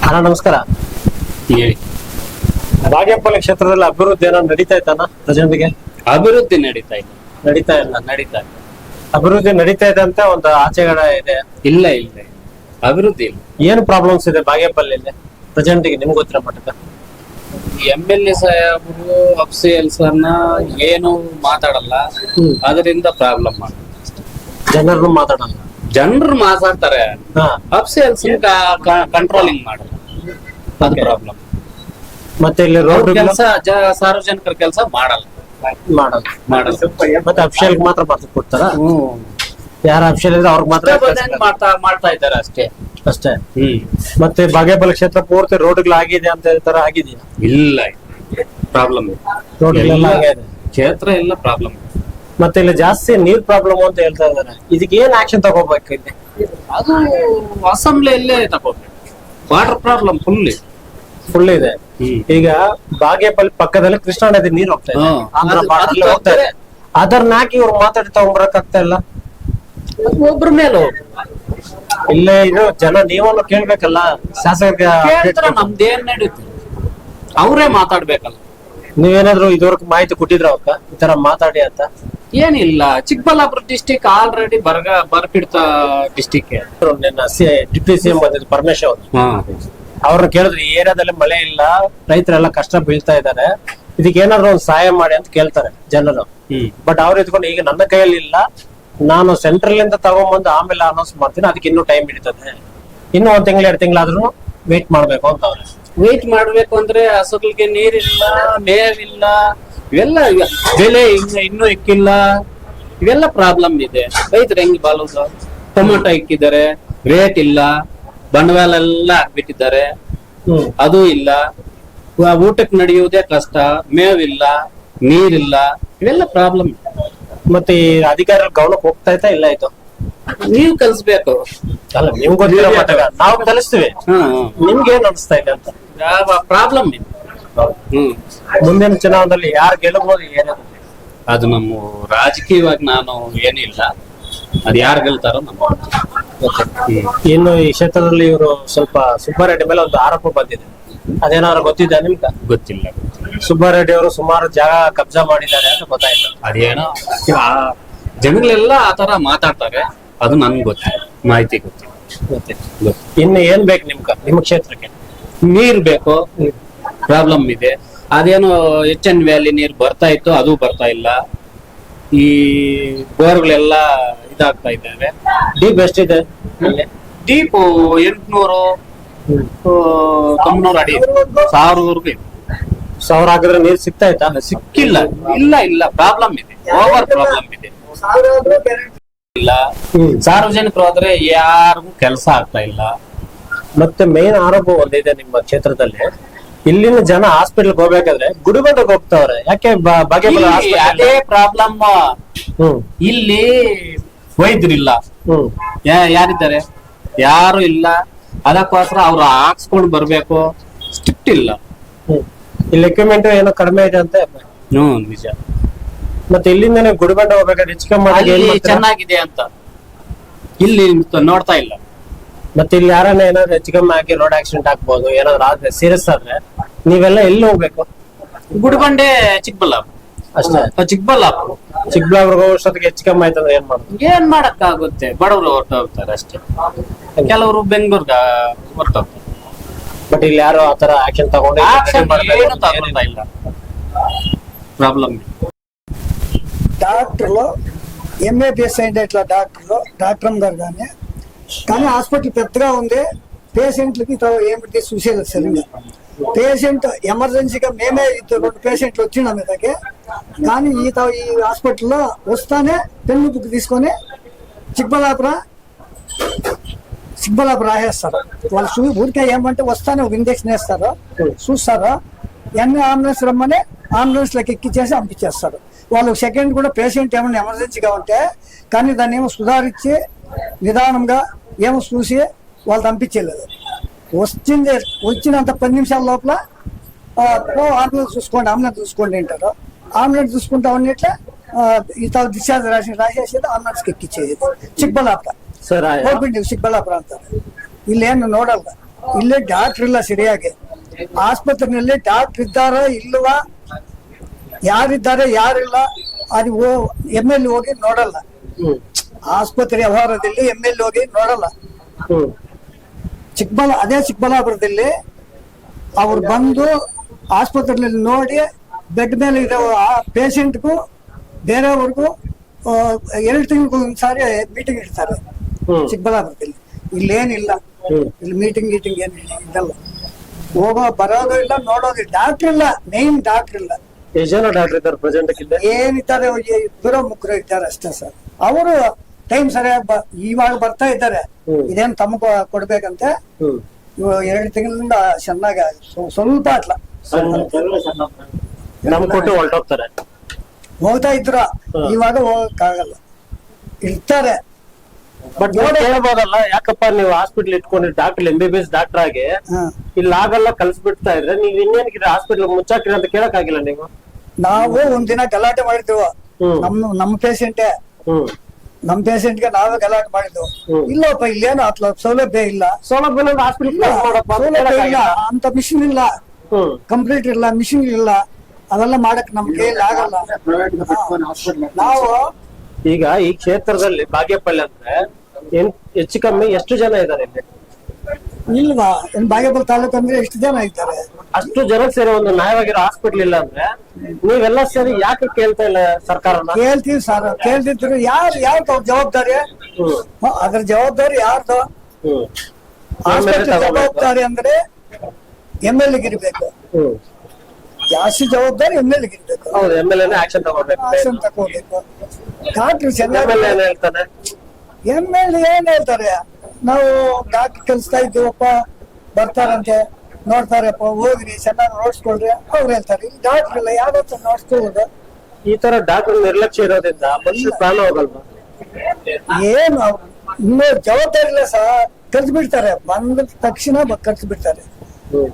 ಅಣ್ಣ ನಮಸ್ಕಾರ. ಹೇಳಿ. ಬಾಗೇಪಲ್ಲಿ ಕ್ಷೇತ್ರದಲ್ಲಿ ಅಭಿವೃದ್ಧಿ ಏನೋ ನಡೀತಾ ಇತ್ತಣ್ಣ ಪ್ರೆಸೆಂಟ್ಗೆ? ಅಭಿವೃದ್ಧಿ ನಡೀತಾ ಇಲ್ಲ. ನಡೀತಾ ಇಲ್ಲ. ನಡೀತಾ ಇಲ್ಲ. ಅಭಿವೃದ್ಧಿ ನಡೀತಾ ಇದೆ ಅಂತ ಒಂದು ಆಚೆಗಡ ಇದೆ. ಇಲ್ಲ ಇಲ್ಲ ಅಭಿವೃದ್ಧಿ ಇಲ್ಲ. ಏನು ಪ್ರಾಬ್ಲಮ್ಸ್ ಇದೆ ಬಾಗೇಪಲ್ಲಿಯಲ್ಲಿ ಪ್ರೆಸೆಂಟ್ಗೆ ನಿಮ್ಗೆ ಗೊತ್ತಿರೋ ಮಟ್ಟದ? MLA ಸಾಹೇಬರು ಅಫ್ಸಿಯಲ್ಸ್ ಅನ್ನ ಏನು ಮಾತಾಡಲ್ಲ, ಅದರಿಂದ ಪ್ರಾಬ್ಲಮ್ ಆಗುತ್ತೆ. ಜನರು ಮಾತಾಡಲ್ಲ, ಜನರು ಮಾತಾಡ್ತಾರೆ, ಹಾ. ಅಫ್ಸಿಯಲ್ಸ್ ಕಂಟ್ರೋಲಿಂಗ್ ಮಾಡಲ್ಲ, ಅದು ಪ್ರಾಬ್ಲಮ್. ಮತ್ತೆ ಇಲ್ಲಿ ರೋಡ್ ಕೆಲಸ ಸಾರ್ವಜನಿಕರ ಕೆಲಸ ಮಾಡಲ್ಲ. ಮಾಡಲ್ಲ. ಮತ್ತೆ ಅಫಿಷಿಯಲ್ ಮಾತ್ರ ಬರ್ದು ಕೊಡ್ತಾರ? ಯಾರ ಅಫಿಷಿಯಲ್ ಇದ್ರೆ ಅವ್ರಿಗೆ ಮಾತ್ರ ಮಾಡ್ತಾ ಇದ್ದಾರೆ ಅಷ್ಟೇ. ಮತ್ತೆ ಬಾಗೇಪಲ್ಲಿ ಕ್ಷೇತ್ರ ಪೂರ್ತಿ ರೋಡ್ಗಳು ಆಗಿದೆ ಅಂತ ಹೇಳ್ತಾರ, ಆಗಿದೆಯಾ? ಇಲ್ಲ, ಪ್ರಾಬ್ಲಮ್. ರೋಡ್ಗಳೆಲ್ಲ ಆಗಿದೆ, ಕ್ಷೇತ್ರ ಎಲ್ಲ ಪ್ರಾಬ್ಲಮ್. ಮತ್ತೆ ಇಲ್ಲಿ ಜಾಸ್ತಿ ನೀರ್ ಪ್ರಾಬ್ಲಮ್ ಅಂತ ಹೇಳ್ತಾ ಇದಾರೆ. ಇದಕ್ಕೆ ಏನ್ ಆಕ್ಷನ್ ತಗೋಬೇಕು ಇಲ್ಲಿ? ಅದು ಅಸೆಂಬ್ಲಿಯಲ್ಲೇ ತಗೋಬೇಕು. ವಾಟರ್ ಪ್ರಾಬ್ಲಮ್ ಫುಲ್ ಇದೆ. ಈಗ ಬಾಗೇಪಲ್ಲಿ ಪಕ್ಕದಲ್ಲಿ ಕೃಷ್ಣಾ ನದಿ ನೀರ್ ಹೋಗ್ತಾ ಇದೆ, ಆಂಧ್ರ ಬಾರ್ಡರ್ ಹೋಗ್ತಾ ಇದೆ. ಅದನ್ನ ಹಾಕಿ ಇವ್ರು ಮಾತಾಡಿ ತಗೊಂಡ್ಬರಕ್ ಆಗ್ತಾ ಇಲ್ಲ. ಒಬ್ರ ಮೇಲೆ ಇಲ್ಲೇ ಇದು ಜನ ನೀವನ್ನು ಕೇಳ್ಬೇಕಲ್ಲ, ಶಾಸಕ ನಮ್ದೇನ್ ನಡೀತು ಅವ್ರೇ ಮಾತಾಡ್ಬೇಕಲ್ಲ. ನೀವೇನಾದ್ರು ಇದುವರೆಗೂ ಮಾಹಿತಿ ಕೊಟ್ಟಿದ್ರ ಅವಕ್ಕ ಈ ತರ ಮಾತಾಡಿ ಅಂತ? ಏನಿಲ್ಲ, ಚಿಕ್ಕಬಳ್ಳಾಪುರ ಡಿಸ್ಟಿಕ್ ಆಲ್ರೆಡಿ ಬರ್ಪಿಡ್ತ ಡಿಸ್ಟಿಕ್. ಡಿಪ್ಟಿ ಸಿಎಂ ಬಂದಿದ್ದು ಪರಮೇಶ್ವರ್, ಅವ್ರನ್ನ ಕೇಳಿದ್ರೆ ಈ ಏರಿಯಾದಲ್ಲಿ ಮಳೆ ಇಲ್ಲ, ರೈತರೆಲ್ಲ ಕಷ್ಟ ಬೀಳ್ತಾ ಇದ್ದಾರೆ, ಇದಕ್ಕೆ ಏನಾದ್ರು ಒಂದು ಸಹಾಯ ಮಾಡಿ ಅಂತ ಕೇಳ್ತಾರೆ ಜನರು. ಬಟ್ ಅವ್ರು ಇದ್ಕೊಂಡು ಈಗ ನನ್ನ ಕೈಯಲ್ಲಿ ಇಲ್ಲ, ನಾನು ಸೆಂಟ್ರಲ್ ಇಂದ ತಗೊಂಡ್ಬಂದು ಆಮೇಲೆ ಅನೌನ್ಸ್ ಮಾಡ್ತೀನಿ, ಅದಕ್ಕೆ ಇನ್ನೂ ಟೈಮ್ ಹಿಡಿತದೆ, ಇನ್ನು 1 ತಿಂಗಳು 2 ತಿಂಗಳಾದ್ರೂ ವೇಟ್ ಮಾಡ್ಬೇಕು ಅಂತ ಅವ್ರೆ. ವೇಟ್ ಮಾಡ್ಬೇಕು ಅಂದ್ರೆ ಹಸುಗಳಿಗೆ ನೀರಿಲ್ಲ, ಮೇವಿಲ್ಲ, ಇವೆಲ್ಲ ಬೆಲೆ ಇನ್ನೂ ಇಕ್ಕಿಲ್ಲ, ಇವೆಲ್ಲ ಪ್ರಾಬ್ಲಮ್ ಇದೆ. ರೈತರು ಹೆಂಗ್ ಬಾಳೋದು? ಟೊಮೆಟೊ ಇಕ್ಕಿದ್ದಾರೆ, ರೇಟ್ ಇಲ್ಲ, ಬಂಡವಾಳ ಎಲ್ಲ ಹಾಕ್ಬಿಟ್ಟಿದ್ದಾರೆ, ಅದು ಇಲ್ಲ, ಊಟಕ್ಕೆ ನಡೆಯುವುದೇ ಕಷ್ಟ, ಮೇವಿಲ್ಲ, ನೀರಿಲ್ಲ, ಇವೆಲ್ಲ ಪ್ರಾಬ್ಲಮ್. ಮತ್ತೆ ಈ ಅಧಿಕಾರಿಗಳ ಗಮನಕ್ಕೆ ಹೋಗ್ತಾ ಐತಾ ಇಲ್ಲ? ಇದು ನೀವು ಕಲಿಸ್ಬೇಕು. ಅಲ್ಲ, ನಿಮ್ಗೆ ಗೊತ್ತಿರೋ ಮಟ್ಟ ನಾವು ಕಲಿಸ್ತೀವಿ, ನಿಮ್ಗೆ ಏನ್ ಅನಿಸ್ತಾ ಇದೆ ಅಂತ? ಪ್ರಾಬ್ಲಮ್ ಇದೆ. ಮುಂದಿನ ಚುನಾವಣೆಯಲ್ಲಿ ಯಾರು ಗೆಲ್ಲಬಹುದು ಏನಾದ್ರು? ಅದು ನಮ್ಮ ರಾಜಕೀಯವಾಗಿ ನಾನು ಏನಿಲ್ಲ, ಅದ್ ಯಾರು ಗೆಲ್ತಾರೋ ನಮ್ಮ. ಇನ್ನು ಈ ಕ್ಷೇತ್ರದಲ್ಲಿ ಇವರು ಸ್ವಲ್ಪ ಸುಬ್ಬಾರೆಡ್ಡಿ ಮೇಲೆ ಒಂದು ಆರೋಪ ಬಂದಿದೆ, ಅದೇನಾದ್ರು ಗೊತ್ತಿದೆ ನಿಮ್ಗೆ? ಗೊತ್ತಿಲ್ಲ. ಸುಬ್ಬಾರೆಡ್ಡಿ ಅವರು ಸುಮಾರು ಜಾಗ ಕಬ್ಜಾ ಮಾಡಿದ್ದಾರೆ ಅಂತ ಗೊತ್ತಾಯ್ತು. ಅದೇನೋ ಜನಗಳೆಲ್ಲ ಆತರ ಮಾತಾಡ್ತಾರೆ, ಅದು ನನ್ಗೆ ಗೊತ್ತಿಲ್ಲ, ಮಾಹಿತಿ ಗೊತ್ತಿಲ್ಲ. ಇನ್ನು ಏನ್ ಬೇಕು ನಿಮ್ಮ ಕ್ಷೇತ್ರಕ್ಕೆ? ನೀರ್ ಬೇಕು, ಪ್ರಾಬ್ಲಮ್ ಇದೆ. ಅದೇನೋ HN ವ್ಯಾಲಿ ನೀರ್ ಬರ್ತಾ ಇತ್ತು, ಅದು ಬರ್ತಾ ಇಲ್ಲ. ಈ ಬೋರ್ಗಳೆಲ್ಲ ಇದಾಗ್ತಾ ಇದ್ದಾವೆ. ಡೀಪ್ ಎಷ್ಟಿದೆ? ಡೀಪ್ 800 900 ಅಡಿ, 1000 ಇದೆ. 1000 ಹಾಕಿದ್ರೆ ನೀರ್ ಸಿಗ್ತಾ ಇತ್ತಾ? ಸಿಕ್ಕಿಲ್ಲ. ಇಲ್ಲ, ಪ್ರಾಬ್ಲಮ್ ಇದೆ, ಓವರ್ ಪ್ರಾಬ್ಲಮ್ ಇದೆ. ಇಲ್ಲ, ಸಾರ್ವಜನಿಕರು ಆದ್ರೆ ಯಾರಿಗೂ ಕೆಲಸ ಆಗ್ತಾ ಇಲ್ಲ. ಮತ್ತೆ ಮೇನ್ ಆರೋಪ ಒಂದಿದೆ ನಿಮ್ಮ ಕ್ಷೇತ್ರದಲ್ಲಿ, ಇಲ್ಲಿನ ಜನ ಹಾಸ್ಪಿಟಲ್ ಹೋಗ್ಬೇಕಾದ್ರೆ ಗುಡಿಬಂಡೆಗೆ ಹೋಗ್ತಾವ್ರೆ, ಯಾಕೆ? ಅದೇ ಪ್ರಾಬ್ಲಮ್. ಇಲ್ಲಿ ವೈದ್ಯರಿಲ್ಲ, ಯಾರಿದ್ದಾರೆ? ಯಾರು ಇಲ್ಲ. ಅದಕ್ಕೋಸ್ಕರ ಅವ್ರು ಹಾಕ್ಸ್ಕೊಂಡ್ ಬರ್ಬೇಕು, ಸ್ಟ್ರಿಕ್ಟ್ ಇಲ್ಲ. ಇಲ್ಲಿ ಎಕ್ವಿಪ್ಮೆಂಟ್ ಏನೋ ಕಡಿಮೆ ಇದೆ ಅಂತ. ನಿಜ. ಮತ್ತೆ ಇಲ್ಲಿಂದ ಗುಡಿಬಂಡೆ ಹೋಗ್ಬೇಕಾದ್ರೆ ಹೆಚ್ಚು ಕಮ್ಮಿ ಚೆನ್ನಾಗಿದೆ ಅಂತ ಇಲ್ಲಿ ನೋಡ್ತಾ ಇಲ್ಲ. ಮತ್ತೆ ಇಲ್ಲಿ ಯಾರನ್ನ ಏನಾದ್ರು ಹೆಚ್ಚು ಕಮ್ಮಿ ಆಗಿ ರೋಡ್ ಆಕ್ಸಿಡೆಂಟ್ ಆಗ್ಬೋದು, ಏನಾದ್ರು ಆದ್ರೆ ಸೀರಿಯಸ್ ಆದ್ರೆ ನೀವೆಲ್ಲ ಎಲ್ಲಿ ಹೋಗ್ಬೇಕು? ಗುಡಿಬಂಡೆ, ಚಿಕ್ಕಬಳ್ಳಾಪುರ ಅಷ್ಟೇ. ಚಿಕ್ಕಬಳ್ಳಾಪುರ ಹೋಗೋಷ್ಟೊತ್ತಿಗೆ ಹೆಚ್ಚು ಕಮ್ಮಿ ಆಯ್ತಂದ್ರೆ ಏನ್ ಮಾಡೋದು? ಏನ್ ಮಾಡಕ್ಕಾಗುತ್ತೆ? ಬಡವರು ಹೊರಟೋಗ್ತಾರೆ ಅಷ್ಟೇ, ಕೆಲವರು ಬೆಂಗಳೂರ್ಗ ಹೊರಟೋಗ್ತಾರೆ. ಬಟ್ ಇಲ್ಲಿ ಯಾರು ಆತರ ಆಕ್ಷನ್ ತಗೊಂಡು ಇಲ್ಲ. ప్రాబ్లం. డాక్టర్లు MABS అయినట్ల డాక్టర్ గారు కానీ హాస్పిటల్ పెద్దగా ఉంది, పేషెంట్లకి ఏమిటి చూసేది సరిగ్గా. పేషెంట్ ఎమర్జెన్సీగా మేమే 2 పేషెంట్లు వచ్చిన మీదకి, కానీ ఈ హాస్పిటల్లో వస్తానే పెన్ను బుక్ తీసుకొని చిక్కబళ్ళాపుర రాసేస్తారు. వాళ్ళు ఊరికే ఏమంటే వస్తానే ఒక ఇంజక్షన్ వేస్తారు, చూస్తారు, ఎన్ని అంబులెన్స్ రమ్మని అంబులెన్స్లోకి ఎక్కిచ్చేసి పంపించేస్తారు. వాళ్ళు సెకండ్ కూడా పేషెంట్ ఏమైనా ఎమర్జెన్సీగా ఉంటే కానీ దాన్ని ఏమో సుధారించి నిదానంగా ఏమో చూసి వాళ్ళు పంపించలేదు. వచ్చినంత 10 నిమిషాల లోపల అంబులెన్స్ చూసుకోండి అంటారు. అంబులెన్స్ చూసుకుంటా ఉన్నట్లే ఇంత డిశ్చార్జ్ రాసేసేది, అంబులెన్స్కి ఎక్కిచ్చేది. చిక్కబళ్ళాపుర ಚಿಕ್ಕಬಳ್ಳಾಪುರ ಅಂತಾರೆ. ಇಲ್ಲೇನು ನೋಡಲ್ಲ. ಇಲ್ಲಿ ಡಾಕ್ಟರ್ ಇಲ್ಲ ಸರಿಯಾಗಿ. ಆಸ್ಪತ್ರೆಯಲ್ಲಿ ಡಾಕ್ಟರ್ ಇದ್ದಾರ ಇಲ್ವಾ, ಯಾರಿದ್ದಾರೆ ಯಾರಿಲ್ಲ, ಅದು MLA ಹೋಗಿ ನೋಡಲ್ಲ. ಆಸ್ಪತ್ರೆ ವ್ಯವಹಾರದಲ್ಲಿ MLA ಹೋಗಿ ನೋಡಲ್ಲ. ಅದೇ ಚಿಕ್ಕಬಳ್ಳಾಪುರದಲ್ಲಿ ಅವ್ರು ಬಂದು ಆಸ್ಪತ್ರೆಯಲ್ಲಿ ನೋಡಿ ಬೆಡ್ ಮೇಲೆ ಇರೋ ಆ ಪೇಷಂಟ್ಗೂ ಬೇರೆಯವ್ರಿಗೂ 2 ತಿಂಗಳಿಗೂ ಒಂದ್ಸಾರಿ ಮೀಟಿಂಗ್ ಇಡ್ತಾರೆ ಚಿಕ್ಕಬಳ್ಳಾಪುರದಲ್ಲಿ. ಇಲ್ಲೇನಿಲ್ಲ, ಇಲ್ಲಿ ಮೀಟಿಂಗ್ ಏನು ಇದಲ್ಲ, ಹೋಗೋ ಬರೋದು ಇಲ್ಲ, ನೋಡೋದು. ಡಾಕ್ಟರ್ ಇಲ್ಲ, ಮೇನ್ ಡಾಕ್ಟರ್ ಇಲ್ಲ. ಎಷ್ಟು ಜನ ಡಾಕ್ಟರ್ ಇದ್ದಾರೆ ಪ್ರೆಸೆಂಟ್? ಏನಿದ್ದಾರೆ, 2-3 ಇದ್ದಾರೆ ಅಷ್ಟೇ ಸರ್. ಅವರು ಟೈಮ್ ಸರಿಯಾಗಿ ಇವಾಗ ಬರ್ತಾ ಇದ್ದಾರೆ. ಇದೇನು ತಮ್ಮ ಕೊಡ್ಬೇಕಂತೆ. 2 ತಿಂಗಳಿಂದ ಚೆನ್ನಾಗಿ ಸ್ವಲ್ಪ ಅಟ್ಲ ನಮ್ ಕೊಟ್ಟು ಹೊರಟೋಗ್ತಾರೆ. ಹೋಗ್ತಾ ಇದ್ರ, ಇವಾಗ ಹೋಗಕ್ಕಾಗಲ್ಲ, ಇರ್ತಾರೆ. ಬಟ್ ನೋಡಿ ಹೇಳ್ಬೋದಲ್ಲ, ಯಾಕಪ್ಪ ನೀವು ಹಾಸ್ಪಿಟಲ್ ಇಟ್ಕೊಂಡ್ರಿ ಡಾಕ್ಟರ್ MBBS ಡಾಕ್ಟರ್ ಆಗಿ ಇಲ್ಲಿ ಆಗಲ್ಲ ಕಲ್ಸ್ಬಿಡ್ತಾ ಇದ್ರೆ ನೀವ್ ಇನ್ನೇನಕ್ಕಿದ್ರೆ ಹಾಸ್ಪಿಟಲ್ ಮುಚ್ಚಾಕ್ರಿ ಅಂತ ಕೇಳಕ್ ಆಗಿಲ್ಲ ನೀವು? ನಾವು ಒಂದಿನ ಗಲಾಟೆ ಮಾಡಿದ್ವು. ನಮ್ಮ ಪೇಷಂಟೇ, ನಮ್ ಪೇಷಂಟ್ಗೆ ನಾವೇ ಗಲಾಟೆ ಮಾಡಿದ್ವು. ಇಲ್ಲಪ್ಪ ಇಲ್ಲೇನು ಅತ್ಲ ಸೌಲಭ್ಯ ಇಲ್ಲ, ಸೌಲಭ್ಯ ಸೌಲಭ್ಯ ಇಲ್ಲ, ಅಂತ ಮಿಷಿನ್ ಇಲ್ಲ, ಕಂಪ್ಲೀಟ್ ಇಲ್ಲ, ಮಿಷಿನ್ ಇಲ್ಲ. ಅದೆಲ್ಲ ಮಾಡಕ್ ನಮ್ ಕೈಯಲ್ಲಿ ಆಗಲ್ಲ. ನಾವು ಈಗ ಈ ಕ್ಷೇತ್ರದಲ್ಲಿ ಬಾಗೇಪಲ್ಲಿ ಅಂದ್ರೆ ಹೆಚ್ಚು ಕಮ್ಮಿ ಎಷ್ಟು ಜನ ಇದ್ದಾರೆ ಇಲ್ಲಿ? ಇಲ್ವಾ, ಬಾಗೇಪಲ್ಲಿ ತಾಲೂಕು ಅಂದ್ರೆ ಎಷ್ಟು ಜನ ಇದ್ದಾರೆ? ಅಷ್ಟು ಜನ ಸೇರಿ ಒಂದು ನ್ಯಾಯವಾಗಿರೋ ಹಾಸ್ಪಿಟಲ್ ಇಲ್ಲ ಅಂದ್ರೆ ನೀವೆಲ್ಲ ಸೇರಿ ಯಾಕೆ ಕೇಳ್ತಾ ಇಲ್ಲ ಸರ್ಕಾರನ? ಕೇಳ್ತೀವಿ ಸರ್, ಕೇಳ್ತಿದ್ರು. ಯಾರ್ದು ಜವಾಬ್ದಾರಿ? ಅದ್ರ ಜವಾಬ್ದಾರಿ ಯಾರ್ದು? ಹಾಸ್ಪಿಟಲ್ ಜವಾಬ್ದಾರಿ ಅಂದ್ರೆ MLA ಗಿರ್ಬೇಕು. ಜಾಸ್ತಿ ಜವಾಬ್ದಾರಿ MLA ಗಿರ್ಬೇಕು. ಹೌದು, MLA ಆಕ್ಷನ್ ತಗೋಬೇಕು. ಆಕ್ಷನ್ ತಗೋಬೇಕು. ಡಾಕ್ಟರ್ ಚೆನ್ನಾಗಿ ಹೇಳ್ತಾನೆ. MLA ಏನ್ ಹೇಳ್ತಾರೆ, ನಾವು ಡಾಕ್ಟರ್ ಕಲಿಸ್ತಾ ಇದ್ದೀವಪ್ಪ, ಬರ್ತಾರಂತೆ, ನೋಡ್ತಾರಪ್ಪ, ಹೋಗ್ರಿ ಚೆನ್ನಾಗಿ ನೋಡ್ಸ್ಕೊಳ್ರಿ ಅವ್ರು ಹೇಳ್ತಾರೆ. ಡಾಕ್ಟರ್ ಇಲ್ಲ, ಯಾವತ್ತು ನೋಡ್ಸ್ಕೊಳ್ಳೋದು? ಈ ತರ ಡಾಕ್ಟರ್ ನಿರ್ಲಕ್ಷ್ಯ ಇರೋದ್ರಿಂದ ಮನುಷ್ಯ ಪ್ರಾಣ ಹೋಗಲ್ವಾ? ಏನು ಇನ್ನೂ ಜವಾಬ್ದಾರಿ ಇಲ್ಲ ಸಹ, ಕಲ್ಸ್ ಬಿಡ್ತಾರೆ. ಬಂದ ತಕ್ಷಣ ಕಲ್ಸ್ ಬಿಡ್ತಾರೆ.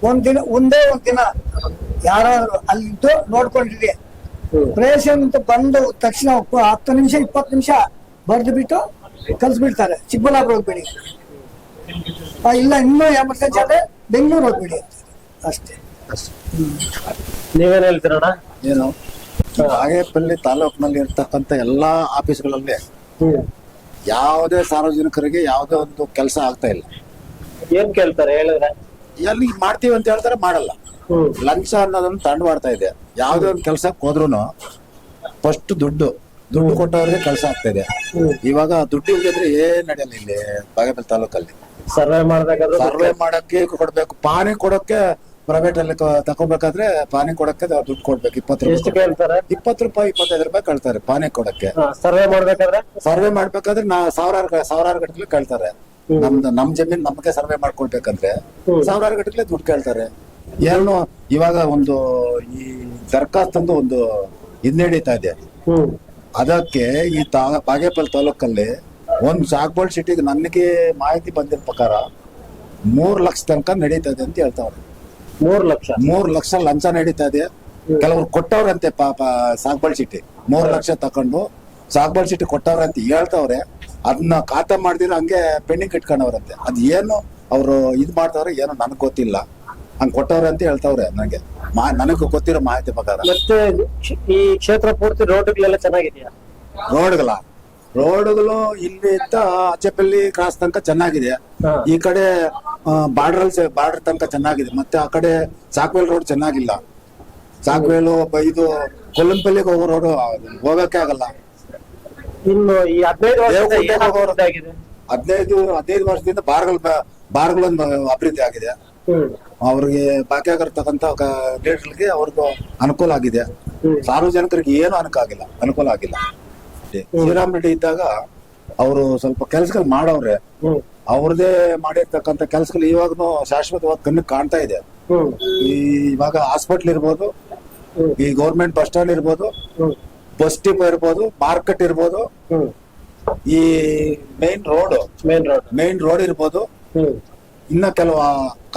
ಒಂದೇ ಒಂದಿನ ಯಾರಾದ್ರು ಅಲ್ಲಿದ್ದು ನೋಡ್ಕೊಂಡಿರಿ. ಪೇಷಂಟ್ ಬಂದ ತಕ್ಷಣ 10 ನಿಮಿಷ 20 ನಿಮಿಷ ಬರ್ದು ಬಿಟ್ಟು ಕಲ್ಸ್ಬಿಡ್ತಾರೆ. ಚಿಕ್ಕಬಳ್ಳಾಪುರ ಹೋಗ್ಬೇಡಿ, ಇಲ್ಲ ಇನ್ನೂ ಎಮರ್ಜೆನ್ಸಿ ಆದ್ರೆ ಬೆಂಗಳೂರು ಹೋಗ್ಬೇಡಿ ಅಷ್ಟೇ. ನೀವೇನ್ ಹೇಳ್ತೀರಣ್ಣ? ಏನು ಬಾಗೇಪಲ್ಲಿ ತಾಲೂಕಿನಲ್ಲಿ ಇರ್ತಕ್ಕಂಥ ಎಲ್ಲಾ ಆಫೀಸ್ಗಳಲ್ಲಿ ಯಾವುದೇ ಸಾರ್ವಜನಿಕರಿಗೆ ಯಾವುದೇ ಒಂದು ಕೆಲಸ ಆಗ್ತಾ ಇಲ್ಲ. ಏನ್ ಕೇಳ್ತಾರೆ ಹೇಳಿದ್ರೆ? ಎಲ್ಲಿ ಮಾಡ್ತೀವಿ ಅಂತ ಹೇಳ್ತಾರೆ, ಮಾಡಲ್ಲ. ಲಂಚ ಅನ್ನೋದನ್ನ ತಂಡವಾಡ್ತಾ ಇದೆ. ಯಾವುದೇ ಒಂದು ಕೆಲ್ಸಕ್ಕೆ ಹೋದ್ರು ಫಸ್ಟ್ ದುಡ್ಡು ಕೊಟ್ಟವ್ರಿಗೆ ಕೆಲಸ ಆಗ್ತಾ ಇದೆ. ಇವಾಗ ದುಡ್ಡು ಇಲ್ಲದಿದ್ರೆ ಏನ್ ನಡೆಯಲ್ಲ ಇಲ್ಲಿ ಬಾಗೇಪಲ್ಲಿ ತಾಲೂಕಲ್ಲಿ. ಸರ್ವೆ ಮಾಡಕ್ಕೆ ಕೊಡ್ಬೇಕು, ಪಾನಿ ಕೊಡಕ್ಕೆ ಪ್ರೈವೇಟ್ ಅಲ್ಲಿ ತಗೋಬೇಕಾದ್ರೆ ಪಾನಿ ಕೊಡಕ್ಕೆ ದುಡ್ಡು ಕೊಡ್ಬೇಕು. 20 ರೂಪಾಯಿ ಕೇಳ್ತಾರೆ. 20 ರೂಪಾಯಿ 25 ರೂಪಾಯಿ ಕಳ್ತಾರೆ ಪಾನಿ ಕೊಡಕ್ಕೆ. ಸರ್ವೆ ಮಾಡ್ಬೇಕಾದ್ರೆ ಸಾವಿರಾರು ಗಟ್ಟಲೆ ಕೇಳ್ತಾರೆ. ನಮ್ ಜಮೀನ್ ನಮ್ಗೆ ಸರ್ವೆ ಮಾಡ್ಕೊಳ್ಬೇಕಂದ್ರೆ ಸಾವಿರಾರು ಗಟ್ಟಲೆ ದುಡ್ಡು ಕೇಳ್ತಾರೆ. ಏನು ಇವಾಗ ಒಂದು ಈ ದರ್ಖಾಸ್ತಂದು ಒಂದು ನಡೀತಾ ಇದೆ. ಅದಕ್ಕೆ ಈ ಬಾಗೇಪಲ್ಲಿ ತಾಲೂಕಲ್ಲಿ ಒಂದು ಸಾಗ್ಬೋಳ್ ಸಿಟಿಗೆ ನನಗೆ ಮಾಹಿತಿ ಬಂದಿರೋ ಪ್ರಕಾರ 3 ಲಕ್ಷ ತನಕ ನಡೀತಾ ಇದೆ ಅಂತ ಹೇಳ್ತಾವ್ರೆ. 3 ಲಕ್ಷ ಲಂಚ ನಡೀತಾ ಇದೆ. ಕೆಲವ್ರು ಕೊಟ್ಟವ್ರಂತೆ ಪಾಪ ಸಾಗ್ಬೋಳ್ ಸಿಟಿ 3 ಲಕ್ಷ ತಕೊಂಡು ಸಾಗ್ಬೋಳ್ ಸಿಟಿ ಕೊಟ್ಟವ್ರಂತೆ ಹೇಳ್ತಾವ್ರೆ. ಅದನ್ನ ಖಾತಾ ಮಾಡ್ದಿರ ಹಂಗೆ ಪೆಂಡಿಂಗ್ ಇಟ್ಕೊಂಡವ್ರಂತೆ. ಅದ್ ಏನು ಅವ್ರು ಇದ್ ಮಾಡ್ತಾವ್ರೆ ಏನೋ ನನಗ್ ಗೊತ್ತಿಲ್ಲ, ಹಂಗ್ ಕೊಟ್ಟವ್ರೆ ಅಂತ ಹೇಳ್ತಾವ್ರೆ. ನನಗೆ ಗೊತ್ತಿರೋ ಮಾಹಿತಿ ಪ್ರಕಾರ. ಮತ್ತೆ ಈ ಕ್ಷೇತ್ರ ಪೂರ್ತಿ ರೋಡ್ಗಳೆಲ್ಲ ಚೆನ್ನಾಗಿದೆಯಾ? ರೋಡ್ಗಳು ಇಲ್ಲಿ ಅಚ್ಚೆಪಲ್ಲಿ ಕ್ರಾಸ್ ತನಕ ಚೆನ್ನಾಗಿದೆ. ಈ ಕಡೆ ಬಾರ್ಡರ್ ತನಕ ಚೆನ್ನಾಗಿದೆ. ಮತ್ತೆ ಆ ಕಡೆ ಸಾಕ್ವೇಲ್ ರೋಡ್ ಚೆನ್ನಾಗಿಲ್ಲ. ಸಾಕ್ವೇಲು ಇದು ಕೊಲ್ಲಂಪಲ್ಲಿಗೆ ಹೋಗೋ ರೋಡ್ ಹೋಗಕ್ಕೆ ಆಗಲ್ಲ. ಇನ್ನು ಈ 15 ವರ್ಷದಿಂದ ಬಾರ್ಗಳೊಂದು ಅಭಿವೃದ್ಧಿ ಆಗಿದೆ. ಅವ್ರಿಗೆ ಬಾಕಿಯಾಗಿರ್ತಕ್ಕಂಥ ಲೀಡರ್ಗೆ ಅವ್ರಿಗೂ ಅನುಕೂಲ ಆಗಿದೆ. ಸಾರ್ವಜನಿಕರಿಗೆ ಏನು ಅನುಕೂಲ ಆಗಿಲ್ಲ. ಶ್ರೀರಾಮ್ ರೆಡ್ಡಿ ಇದ್ದಾಗ ಅವರು ಸ್ವಲ್ಪ ಕೆಲ್ಸಗಳು ಮಾಡವ್ರೆ. ಅವ್ರದೇ ಮಾಡಿರ್ತಕ್ಕಂಥ ಕೆಲ್ಸಗಳು ಇವಾಗನು ಶಾಶ್ವತವಾಗಿ ಕಣ್ಣಿಗೆ ಕಾಣ್ತಾ ಇದೆ. ಇವಾಗ ಹಾಸ್ಪಿಟ್ಲ್ ಇರ್ಬೋದು, ಈ ಗೌರ್ಮೆಂಟ್ ಬಸ್ ಸ್ಟ್ಯಾಂಡ್ ಇರ್ಬೋದು, ಬಸ್ ಡಿಪೋ ಇರ್ಬೋದು, ಮಾರ್ಕೆಟ್ ಇರ್ಬೋದು, ಈ ಮೇನ್ ರೋಡ್ ಇರ್ಬೋದು, ಇನ್ನ ಕೆಲವು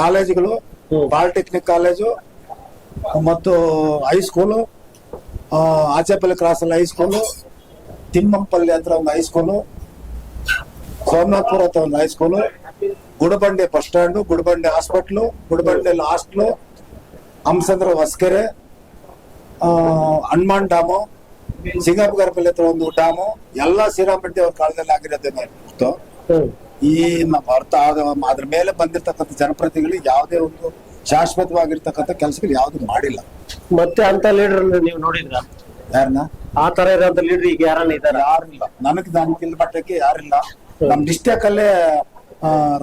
ಕಾಲೇಜುಗಳು, ಪಾಲಿಟೆಕ್ನಿಕ್ ಕಾಲೇಜು ಮತ್ತು ಹೈಸ್ಕೂಲು, ಆಚೆಪಲ್ಲಿ ಕ್ರಾಸ್ ಅಲ್ಲಿ ಹೈಸ್ಕೂಲು, ತಿಮ್ಮಂಪಲ್ಲಿ ಹತ್ರ ಒಂದು ಹೈಸ್ಕೂಲು, ಸೋಮನಾಥ್ಪುರ ಹತ್ರ ಒಂದು high school, Gudibande bus stand, Gudibande hospital, Gudibande hostel, Hamsandra Hosakere, Hanuman dam, Singapurapalli ಹತ್ರ ಒಂದು ಡ್ಯಾಮು ಎಲ್ಲ ಶ್ರೀರಾಮ್ ರೆಡ್ಡಿ ಅವ್ರ ಕಾಲದಲ್ಲಿ ಆಗಿರೋದೇನೆ ಹೊರ್ತು ಈ ಅರ್ಥ ಅದ್ರ ಮೇಲೆ ಬಂದಿರ್ತಕ್ಕಂಥ ಜನಪ್ರತಿನಿಧಿಗಳು ಯಾವುದೇ ಒಂದು ಶಾಶ್ವತವಾಗಿರ್ತಕ್ಕಂಥ ಕೆಲಸಗಳು ಯಾವ್ದು ಮಾಡಿಲ್ಲ. ಮತ್ತೆ ಅಂತ ಲೀಡರ್ ನೀವು ನೋಡಿದ್ರ? ಯಾರನ್ನ? ಆ ತರ ಇರೋಂತ ಲೀಡರ್ ಈಗ ಯಾರನ್ನ ಇದಾರೆ? ಯಾರಿಲ್ಲ. ನನ್ ಮಟ್ಟಕ್ಕೆ ಯಾರಿಲ್ಲ. ನಮ್ ಡಿಸ್ಟ್ರಿಕ್ಟ್ ಅಲ್ಲೇ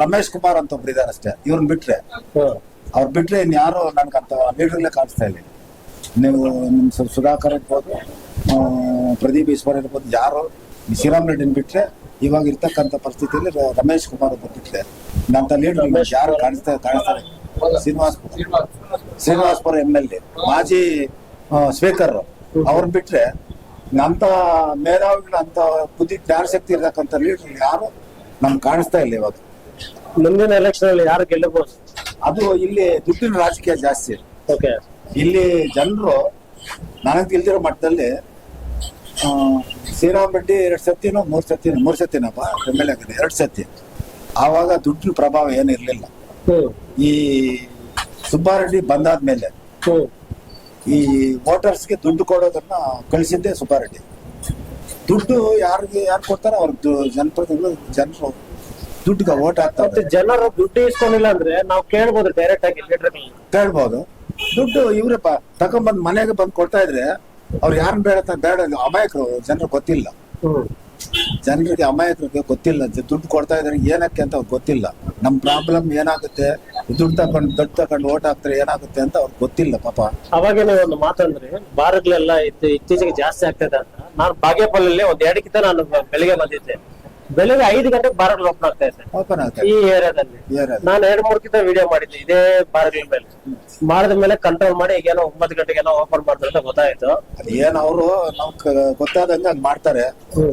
ರಮೇಶ್ ಕುಮಾರ್ ಅಂತ ಒಬ್ರು ಇದಾರೆ ಅಷ್ಟೇ. ಇವ್ರನ್ನ ಬಿಟ್ರೆ ಅವ್ರು ಬಿಟ್ರೆ ಇನ್ ಯಾರು ನನ್ಗಂತ ಲೀಡರ್ಗಳೇ ಕಾಣಿಸ್ತಾ ಇಲ್ಲ. ನೀವು ನಿಮ್ ಸುಧಾಕರ್ ಇರ್ಬೋದು, ಪ್ರದೀಪ್ ಈಶ್ವರ್ ಇರ್ಬೋದು, ಯಾರು ಶ್ರೀರಾಮ್ ರೆಡ್ಡಿನ ಬಿಟ್ರೆ ಇವಾಗ ಇರ್ತಕ್ಕಂಥ ಪರಿಸ್ಥಿತಿಯಲ್ಲಿ ರಮೇಶ್ ಕುಮಾರ್ ಒಬ್ಬ ಬಿಟ್ರೆ ನಂತ ಲೀಡರ್ ಯಾರು ಕಾಣಿಸ್ತಾರೆ? ಶ್ರೀನಿವಾಸಪುರ MLA, ಮಾಜಿ ಸ್ಪೀಕರ್, ಅವ್ರನ್ನ ಬಿಟ್ರೆ ಅಂತ ಮೇಧಾವಿಗಳು, ಅಂತ ಬುದ್ಧಿ ಜ್ಞಾನ ಶಕ್ತಿ ಇರ್ತಕ್ಕಂಥ ಲೀಡರ್ ಯಾರು ನಮ್ಗೆ ಕಾಣಿಸ್ತಾ ಇಲ್ಲ ಇವಾಗ. ಮುಂದಿನ ಎಲೆಕ್ಷನ್ ಅಲ್ಲಿ ಯಾರು ಗೆಲ್ಲಬಹುದು? ಅದು ಇಲ್ಲಿ ದುಡ್ಡಿನ ರಾಜಕೀಯ ಜಾಸ್ತಿ. ಓಕೆ, ಇಲ್ಲಿ ಜನರು ನನಗೆ ತಿಳಿದಿರೋ ಮಟ್ಟದಲ್ಲಿ ಶ್ರೀರಾಮ್ ರೆಡ್ಡಿ 2 ಸತಿನೋ 3 ಸತಿನಪ್ಪ MLA ಆಗಿದೆ, 2 ಸತಿ. ಆವಾಗ ದುಡ್ಡಿನ ಪ್ರಭಾವ ಏನಿರ್ಲಿಲ್ಲ. ಈ ಸುಬ್ಬಾರೆಡ್ಡಿ ಬಂದಾದ್ಮೇಲೆ ಈ ವೋಟರ್ಸ್ಗೆ ದುಡ್ಡು ಕೊಡೋದನ್ನ ಕಳಿಸಿದ್ದೆ ಸುಬ್ಬಾರೆಡ್ಡಿ. ದುಡ್ಡು ಯಾರು ಕೊಡ್ತಾರ ಅವ್ರ ಜನರು ದುಡ್ಡಿಗೆ ಓಟ್ ಹಾಕ್ತಾರೆ. ಜನರು ದುಡ್ಡು ಇಸ್ಕೊಂಡಿಲ್ಲ ಅಂದ್ರೆ ನಾವು ಕೇಳ್ಬೋದು, ಡೈರೆಕ್ಟ್ ಆಗಿ ಲೀಡರ್ ಕೇಳ್ಬೋದು. ದುಡ್ಡು ಇವ್ರಪ್ಪ ತಕೊಂಡ್ಬಂದ್ ಮನೆಗೆ ಬಂದು ಕೊಡ್ತಾ ಇದ್ರೆ ಅವ್ರು ಯಾರನ್ನ ಬೇಡ ಅಮಾಯಕರು, ಜನರಿಗೆ ಗೊತ್ತಿಲ್ಲ. ಜನರಿಗೆ ಅಮಾಯಕರಿಗೆ ಗೊತ್ತಿಲ್ಲ ದುಡ್ಡು ಕೊಡ್ತಾ ಇದಾರೆ ಏನಕ್ಕೆ ಅಂತ ಅವ್ರಿಗೆ ಗೊತ್ತಿಲ್ಲ. ನಮ್ ಪ್ರಾಬ್ಲಮ್ ಏನಾಗುತ್ತೆ, ದುಡ್ಡು ತಕೊಂಡು ಓಟ್ ಹಾಕ್ತಾರೆ ಏನಾಗುತ್ತೆ ಅಂತ ಅವ್ರಿಗೆ ಗೊತ್ತಿಲ್ಲ ಪಾಪ. ಅವಾಗೇನೆ ಒಂದು ಮಾತಂದ್ರೆ ಬಾರ್ಗಳೆಲ್ಲ ಇತ್ತೀಚೆಗೆ ಜಾಸ್ತಿ ಆಗ್ತದೆ ಅಂತ. ನಾನು ಬಾಗೇಪಲ್ಲಿ ಒಂದ್ 2 ನಾನು ಬೆಳಿಗ್ಗೆ ಬಂದಿದ್ದೆ. ಬೆಳಿಗ್ಗೆ 5 ಗಂಟೆಗೆ ಬಾರ್ಗಳು ಓಪನ್ ಆಗ್ತಾ ಇದೆ ಓಪನ್ ಆಗ್ತದೆ ಈ ಏರಿಯಾದಲ್ಲಿ. ನಾನು 2-3 ವಿಡಿಯೋ ಮಾಡಿದ್ದೆ ಇದೇ ಬಾರ್ಗಳ ಮೇಲೆ. ಮಾಡಿದ ಮೇಲೆ ಕಂಟ್ರೋಲ್ ಮಾಡಿ ಈಗೇನೋ 9 ಗಂಟೆಗೆಲ್ಲ ಓಪನ್ ಮಾಡ್ತಾರೆ ಅಂತ ಗೊತ್ತಾಯ್ತು. ಅದೇನ್ ಅವರು ನಾವು ಗೊತ್ತಾದಂಗ ಅದ್ ಮಾಡ್ತಾರೆ.